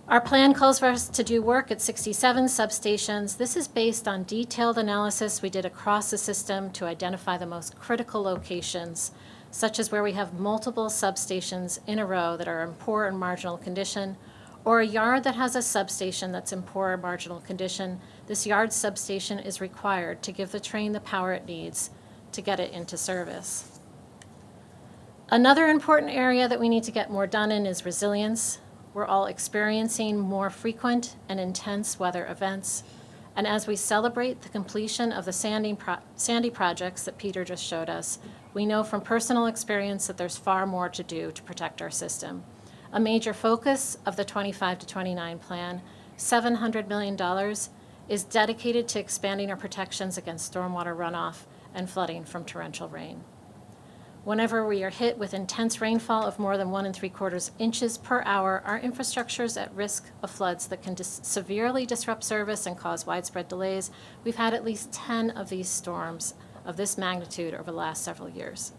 Our plan calls for us to do work at 67 substations. This is based on detailed analysis we did across the system to identify the most critical locations, such as where we have multiple substations in a row that are in poor and marginal condition, or a yard that has a substation that's in poor or marginal condition. This yard substation is required to give the train the power it needs to get it into service. Another important area that we need to get more done in is resilience. We're all experiencing more frequent and intense weather events. And as we celebrate the completion of the Sandy projects that Peter just showed us, we know from personal experience that there's far more to do to protect our system. A major focus of the 25 to 29 plan, $700 million, is dedicated to expanding our protections against stormwater runoff and flooding from torrential rain. Whenever we are hit with intense rainfall of more than 1 3/4 inches per hour, our infrastructure is at risk of floods that can severely disrupt service and cause widespread delays. We've had at least 10 of these storms of this magnitude over the last several years.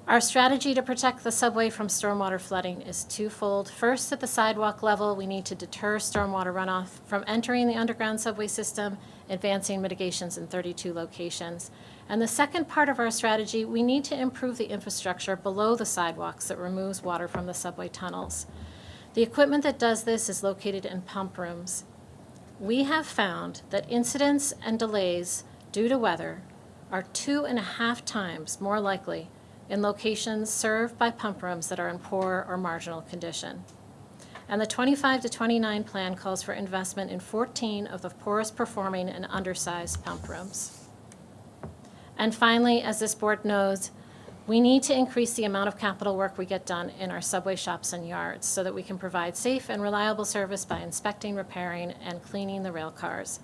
Our strategy to protect the subway from stormwater flooding is twofold. First, at the sidewalk level, we need to deter stormwater runoff from entering the underground subway system, advancing mitigations in 32 locations. And the second part of our strategy, we need to improve the infrastructure below the sidewalks that removes water from the subway tunnels. The equipment that does this is located in pump rooms. We have found that incidents and delays due to weather are 2.5 times more likely in locations served by pump rooms that are in poor or marginal condition. And the 25 to 29 plan calls for investment in 14 of the poorest performing and undersized pump rooms. And finally, as this board knows, we need to increase the amount of capital work we get done in our subway shops and yards so that we can provide safe and reliable service by inspecting, repairing, and cleaning the rail cars.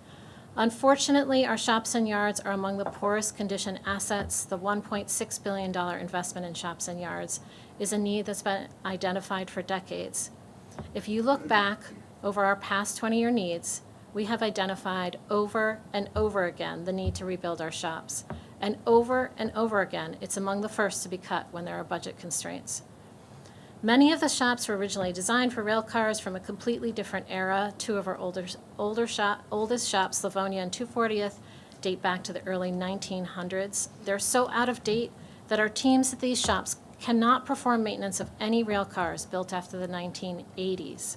Unfortunately, our shops and yards are among the poorest condition assets. The $1.6 billion investment in shops and yards is a need that's been identified for decades. If you look back over our past 20-year needs, we have identified over and over again the need to rebuild our shops. And over again, it's among the first to be cut when there are budget constraints. Many of the shops were originally designed for rail cars from a completely different era. Two of our oldest shops, Livonia and 240th, date back to the early 1900s. They're so out of date that our teams at these shops cannot perform maintenance of any rail cars built after the 1980s.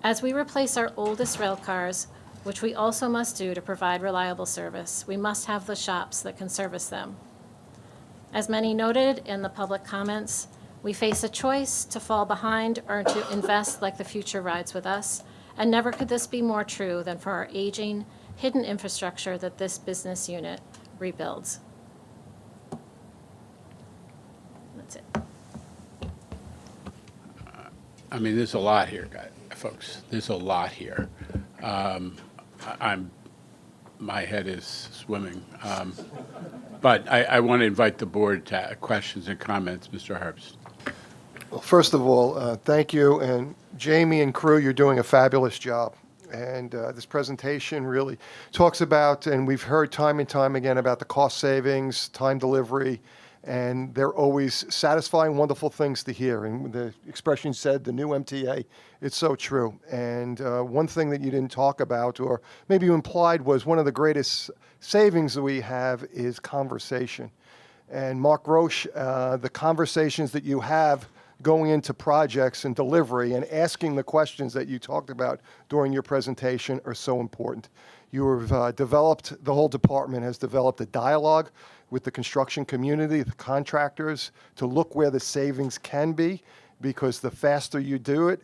As we replace our oldest rail cars, which we also must do to provide reliable service, we must have the shops that can service them. As many noted in the public comments, we face a choice to fall behind or to invest like the future rides with us, and never could this be more true than for our aging, hidden infrastructure that this business unit rebuilds. That's it. I mean, there's a lot here, folks. There's a lot here. My head is swimming. But I want to invite the board to questions and comments. Mr. Herbst. Well, first of all, thank you. And Jamie and crew, you're doing a fabulous job. And this presentation really talks about, and we've heard time and time again about the cost savings, time delivery, and they're always satisfying, wonderful things to hear. And the expression said, the new MTA, it's so true. And one thing that you didn't talk about, or maybe you implied, was one of the greatest savings that we have is conversation. And Mark Roche, the conversations that you have going into projects and delivery and asking the questions that you talked about during your presentation are so important. You have developed, the whole department has developed a dialogue with the construction community, the contractors, to look where the savings can be, because the faster you do it,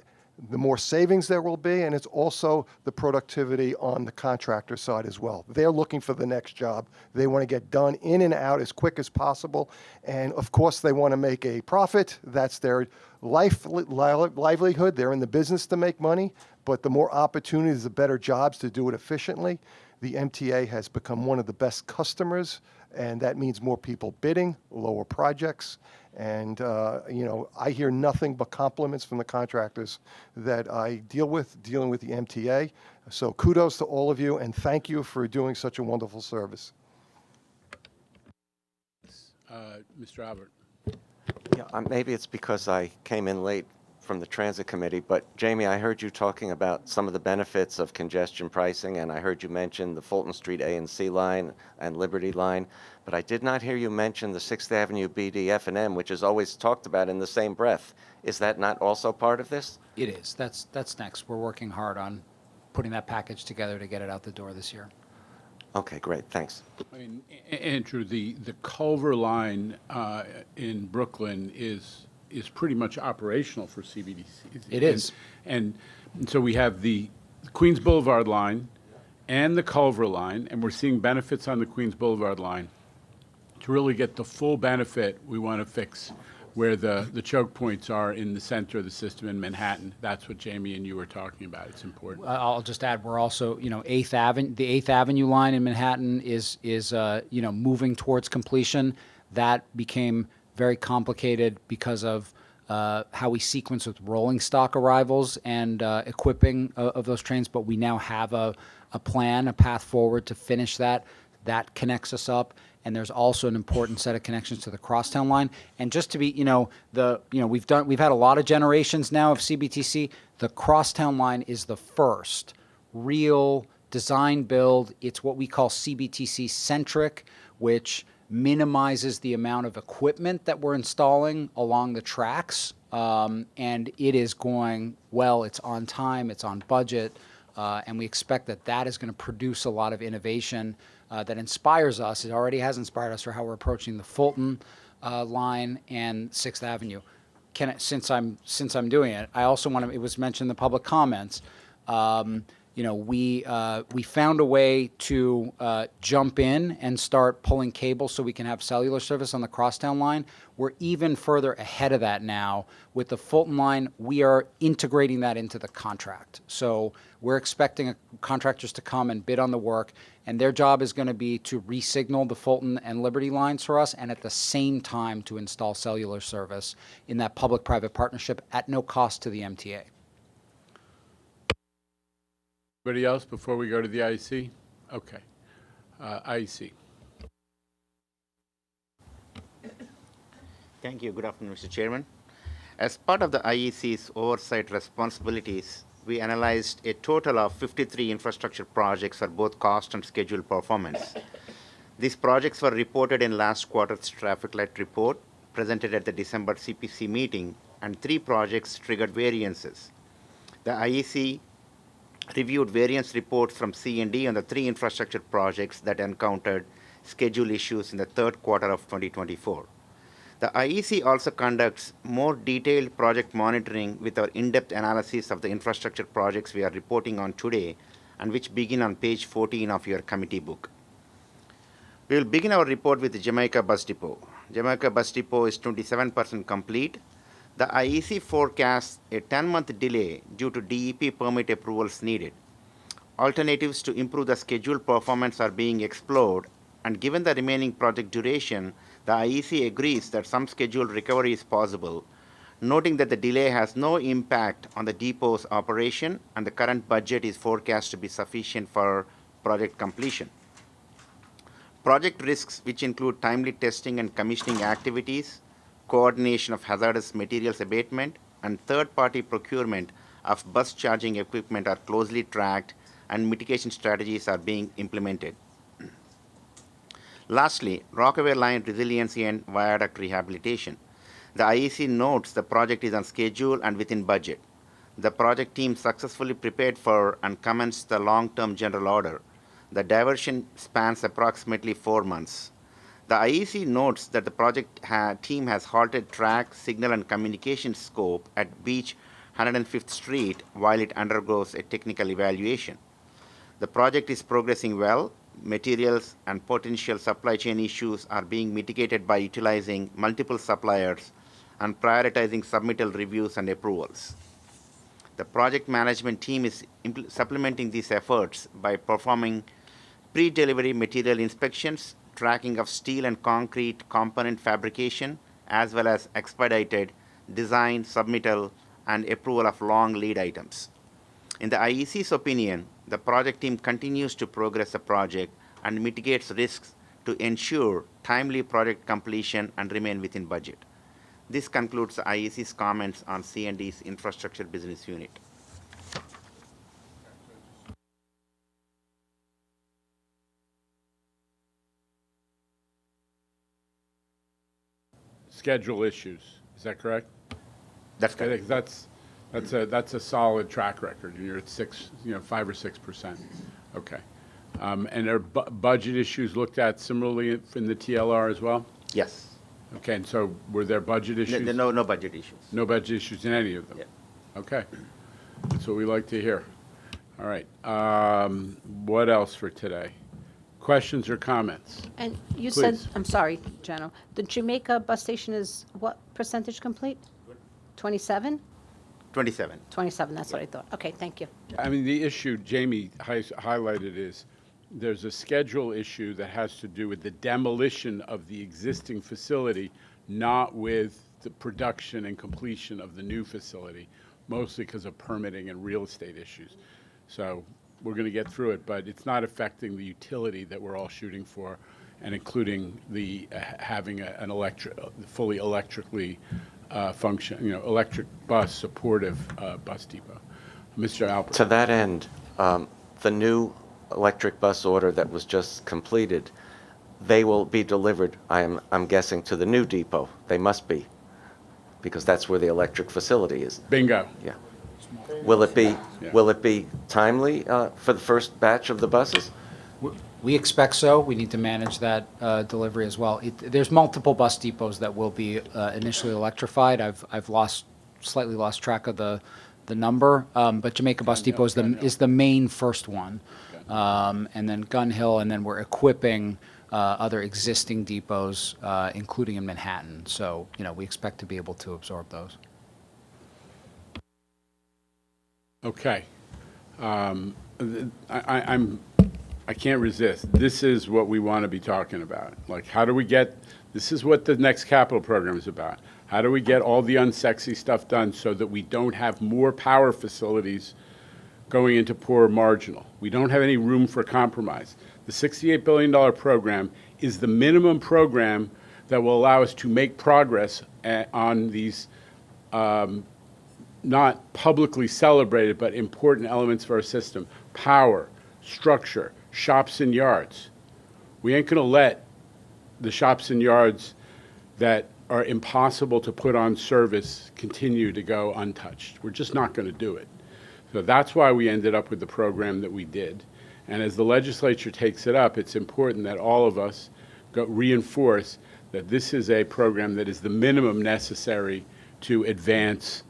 the more savings there will be, and it's also the productivity on the contractor side as well. They're looking for the next job. They want to get done in and out as quick as possible, and of course they want to make a profit. That's their livelihood. They're in the business to make money, but the more opportunities, the better jobs to do it efficiently. The MTA has become one of the best customers, and that means more people bidding, lower projects. And, I hear nothing but compliments from the contractors that I dealing with the MTA. So kudos to all of you, and thank you for doing such a wonderful service. Mr. Albert. Yeah, maybe it's because I came in late from the Transit Committee, but Jamie, I heard you talking about some of the benefits of congestion pricing, and I heard you mention the Fulton Street A and C line and Liberty line, but I did not hear you mention the 6th Avenue BD F&M, which is always talked about in the same breath. Is that not also part of this? It is. That's next. We're working hard on putting that package together to get it out the door this year. Okay, great. Thanks. I mean, Andrew, the Culver line in Brooklyn is pretty much operational for CBDC. It is. And so we have the Queens Boulevard line and the Culver line, and we're seeing benefits on the Queens Boulevard line. To really get the full benefit, we want to fix where the choke points are in the center of the system in Manhattan. That's what Jamie and you were talking about. It's important. I'll just add, we're also, the 8th Avenue line in Manhattan is moving towards completion. That became very complicated because of how we sequence with rolling stock arrivals and equipping of those trains, but we now have a plan, a path forward to finish that. That connects us up. And there's also an important set of connections to the Crosstown line. And just to be, we've had a lot of generations now of CBTC. The Crosstown line is the first real design build. It's what we call CBTC centric, which minimizes the amount of equipment that we're installing along the tracks. And it is going well. It's on time. It's on budget. And we expect that is going to produce a lot of innovation that inspires us. It already has inspired us for how we're approaching the Fulton line and 6th Avenue. Since I'm doing it, I also want to. It was mentioned in the public comments. We found a way to jump in and start pulling cable so we can have cellular service on the crosstown line. We're even further ahead of that now. With the Fulton line, we are integrating that into the contract. So we're expecting contractors to come and bid on the work, and their job is going to be to re-signal the Fulton and Liberty lines for us, and at the same time to install cellular service in that public-private partnership at no cost to the MTA. Anybody else before we go to the IEC? Okay. IEC. Thank you. Good afternoon, Mr. Chairman. As part of the IEC's oversight responsibilities, we analyzed a total of 53 infrastructure projects for both cost and schedule performance. These projects were reported in last quarter's traffic light report, presented at the December CPC meeting, and 3 projects triggered variances. The IEC reviewed variance reports from C&D on the 3 infrastructure projects that encountered schedule issues in the third quarter of 2024. The IEC also conducts more detailed project monitoring with our in-depth analysis of the infrastructure projects we are reporting on today and which begin on page 14 of your committee book. We will begin our report with the Jamaica Bus Depot. Jamaica Bus Depot is 27% complete. The IEC forecasts a 10-month delay due to DEP permit approvals needed. Alternatives to improve the schedule performance are being explored, and given the remaining project duration, the IEC agrees that some schedule recovery is possible, noting that the delay has no impact on the depot's operation and the current budget is forecast to be sufficient for project completion. Project risks, which include timely testing and commissioning activities, coordination of hazardous materials abatement, and third-party procurement of bus charging equipment are closely tracked and mitigation strategies are being implemented. Lastly, Rockaway Line resiliency and viaduct rehabilitation. The IEC notes the project is on schedule and within budget. The project team successfully prepared for and commenced the long-term general order. The diversion spans approximately 4 months. The IEC notes that the project team has halted track, signal, and communication scope at Beach 105th Street while it undergoes a technical evaluation. The project is progressing well. Materials and potential supply chain issues are being mitigated by utilizing multiple suppliers and prioritizing submittal reviews and approvals. The project management team is supplementing these efforts by performing pre-delivery material inspections, tracking of steel and concrete component fabrication, as well as expedited design, submittal, and approval of long lead items. In the IEC's opinion, the project team continues to progress the project and mitigates risks to ensure timely project completion and remain within budget. This concludes the IEC's comments on C&D's infrastructure business unit. Schedule issues. Is that correct? That's I correct. think that's a solid track record. You're at 5 or 6%. Okay. And are budget issues looked at similarly in the TLR as well? Yes. Okay. And so were there budget issues? No budget issues. No budget issues in any of them? Yeah. Okay. That's what we like to hear. All right. What else for today? Questions or comments? And you said, Please. I'm sorry, General, the Jamaica bus station is what percentage complete? 27? 27. 27, that's what I thought. Okay, thank you. I mean, the issue Jamie highlighted is there's a schedule issue that has to do with the demolition of the existing facility, not with the production and completion of the new facility, mostly because of permitting and real estate issues. So we're going to get through it, but it's not affecting the utility that we're all shooting for, and including the having an fully electrically electric bus supportive bus depot. Mr. Albert. To that end, the new electric bus order that was just completed, they will be delivered, I'm guessing, to the new depot. They must be, because that's where the electric facility is. Bingo. Yeah. Will it be timely for the first batch of the buses? We expect so. We need to manage that delivery as well. There's multiple bus depots that will be initially electrified. I've slightly lost track of the number, but Jamaica Bus Depot is the main first one, and then Gun Hill, and then we're equipping other existing depots, including in Manhattan. So we expect to be able to absorb those. Okay. I can't resist. This is what we want to be talking about. Like, how do we get, this is what the next capital program is about. How do we get all the unsexy stuff done so that we don't have more power facilities going into poor marginal? We don't have any room for compromise. The $68 billion program is the minimum program that will allow us to make progress on these not publicly celebrated but important elements of our system: power, structure, shops and yards. We ain't going to let the shops and yards that are impossible to put on service continue to go untouched. We're just not going to do it. So that's why we ended up with the program that we did. And as the legislature takes it up, it's important that all of us reinforce that this is a program that is the minimum necessary to advance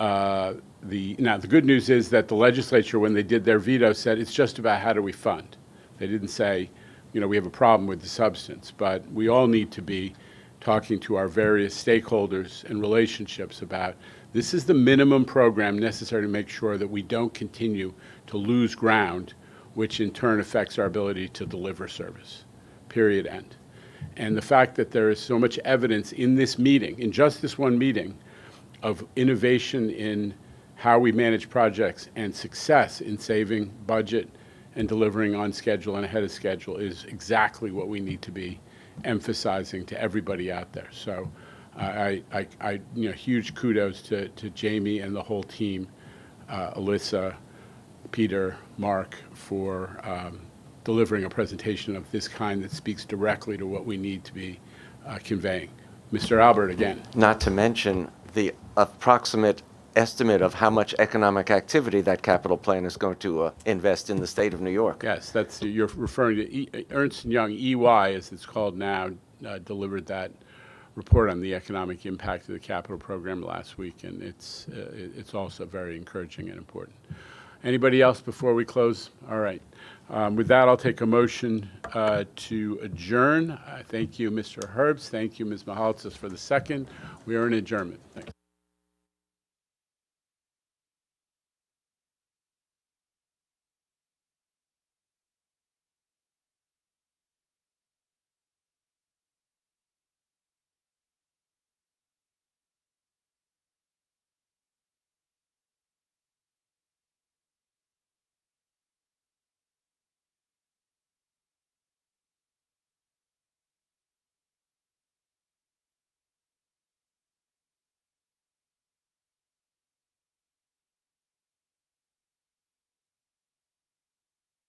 now, the good news is that the legislature, when they did their veto, said it's just about how do we fund. They didn't say, we have a problem with the substance, but we all need to be talking to our various stakeholders and relationships about this is the minimum program necessary to make sure that we don't continue to lose ground, which in turn affects our ability to deliver service, period, end. And the fact that there is so much evidence in this meeting, in just this one meeting, of innovation in how we manage projects and success in saving budget and delivering on schedule and ahead of schedule is exactly what we need to be emphasizing to everybody out there. So huge kudos to Jamie and the whole team, Alyssa, Peter, Mark, for delivering a presentation of this kind that speaks directly to what we need to be conveying. Mr. Albert, again. Not to mention the approximate estimate of how much economic activity that capital plan is going to invest in the state of New York. Yes, you're referring to Ernst & Young, EY as it's called now, delivered that report on the economic impact of the capital program last week, and it's also very encouraging and important. Anybody else before we close? All right. With that, I'll take a motion to adjourn. Thank you, Mr. Herbst. Thank you, Ms. Mahaltzis, for the second. We are in adjournment. Thanks.